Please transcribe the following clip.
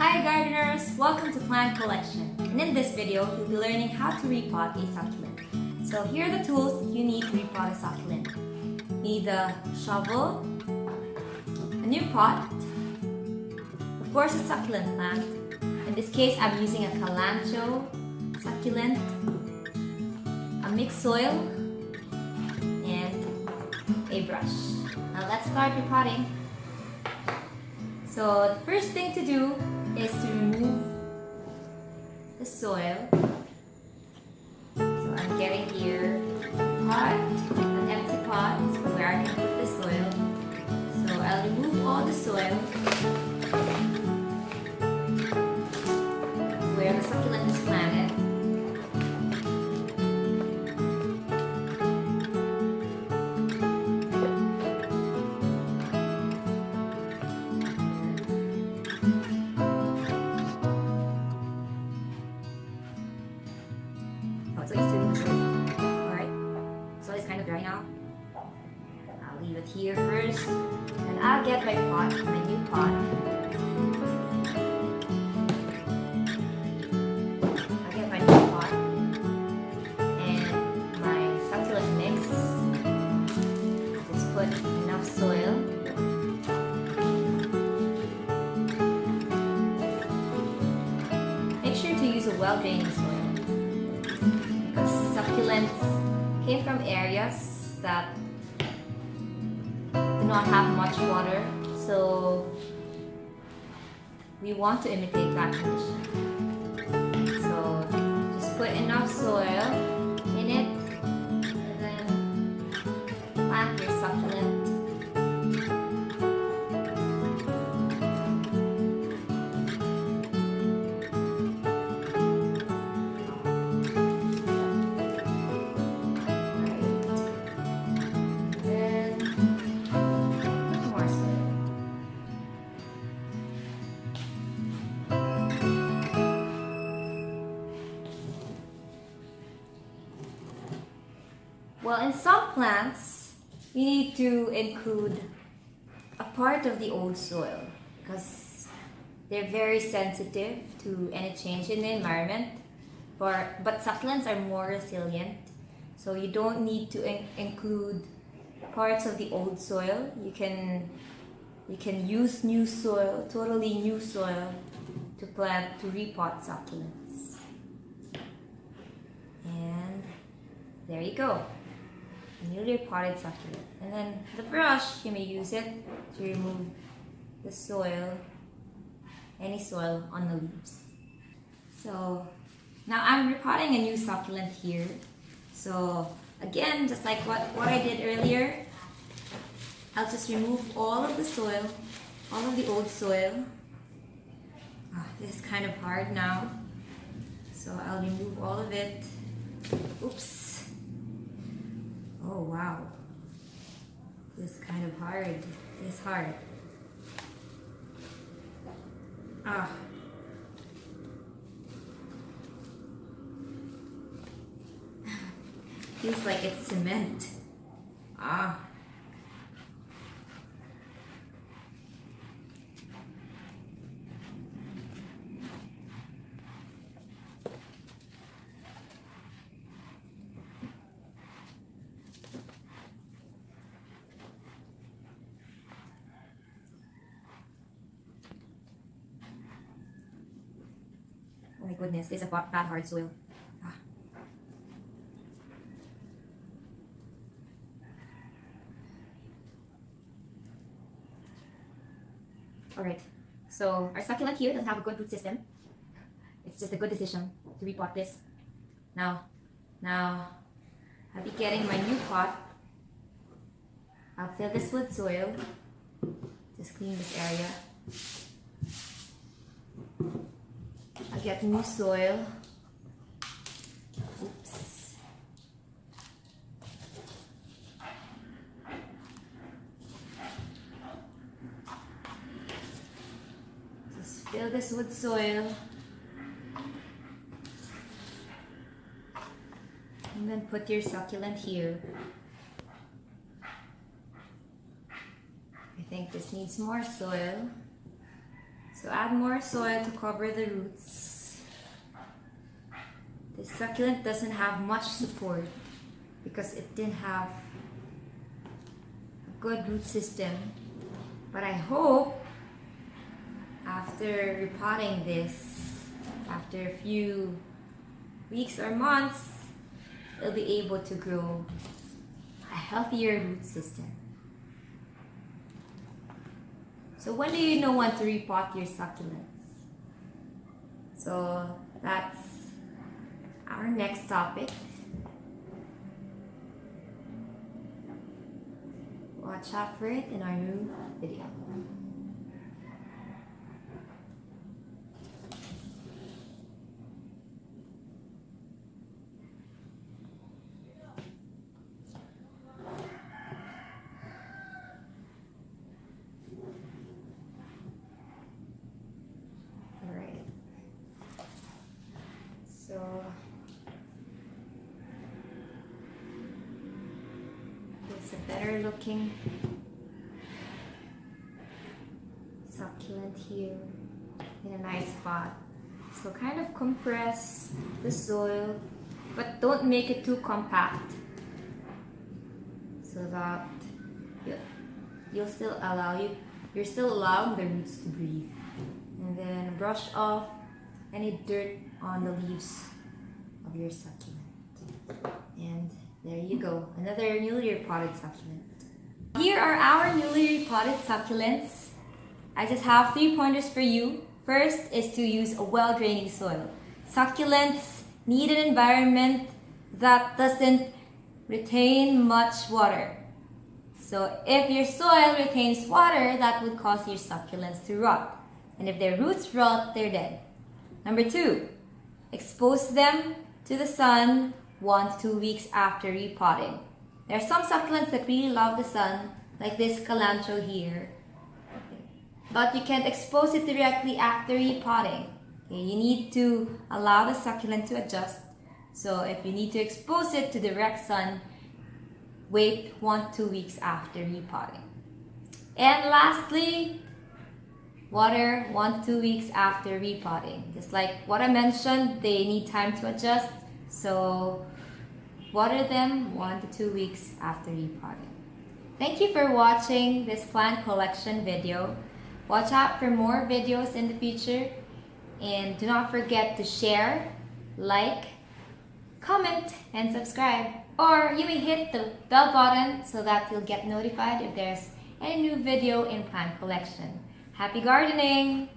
Hi gardeners! Welcome to Plant Collection, and in this video you'll be learning how to repot a succulent. So here are the tools you need to repot a succulent. You need a shovel, a new pot, of course a succulent plant. In this case I'm using a calancho succulent, a mixed soil, and a brush. Now let's start repotting. So the first thing to do is to remove the soil. So I'm getting here a pot, an empty pot where I can put the soil. So I'll remove all the soil where the succulent is planted. So it's too alright, so it's kind of dry now. I'll leave it here first, and I'll get my pot, my new pot. I'll get my new pot and my succulent mix. Just put enough soil. Make sure to use a well-drained soil. Succulents came from areas that do not have much water, so we want to imitate that condition. So just put enough soil in it and then plant your succulent. Well, in some plants, you need to include a part of the old soil because they're very sensitive to any change in the environment. But succulents are more resilient, so you don't need to include parts of the old soil. You can use new soil, totally new soil, to repot succulents. And there you go. Newly potted succulent. And then the brush, you may use it to remove the soil, any soil on the leaves. So now I'm repotting a new succulent here. So again, just like what I did earlier, I'll just remove all of the soil, all of the old soil. This is kind of hard now. So I'll remove all of it. Oops. Oh wow, this is kind of hard. It's hard. Feels like it's cement. Oh my goodness, this is a bad hard soil. Alright, so our succulent here doesn't have a good root system. It's just a good decision to repot this. Now I'll be getting my new pot. I'll fill this with soil. Just clean this area. I'll get new soil. Oops. Just fill this with soil. And then put your succulent here. I think this needs more soil. So add more soil to cover the roots. This succulent doesn't have much support because it didn't have a good root system. But I hope after repotting this, after a few weeks or months, it'll be able to grow a healthier root system. So when do you know when to repot your succulents? So that's our next topic. Watch out for it in our new video. Alright. So it's a better looking succulent here in a nice spot. So kind of compress the soil, but don't make it too compact so that you're still allowing the roots to breathe. And then brush off any dirt on the leaves of your succulent. And there you go, another newly repotted succulent. Here are our newly repotted succulents. I just have 3 pointers for you. First is to use a well-draining soil. Succulents need an environment that doesn't retain much water. So if your soil retains water, that would cause your succulents to rot. And if their roots rot, they're dead. Number 2, expose them to the sun 1 to 2 weeks after repotting. There are some succulents that really love the sun, like this cilantro here. But you can't expose it directly after repotting. Okay, you need to allow the succulent to adjust. So if you need to expose it to direct sun, wait 1 to 2 weeks after repotting. And lastly, water 1 to 2 weeks after repotting. Just like what I mentioned, they need time to adjust. So water them 1 to 2 weeks after repotting. Thank you for watching this plant collection video. Watch out for more videos in the future, and do not forget to share, like, comment, and subscribe. Or you may hit the bell button so that you'll get notified if there's any new video in plant collection. Happy gardening!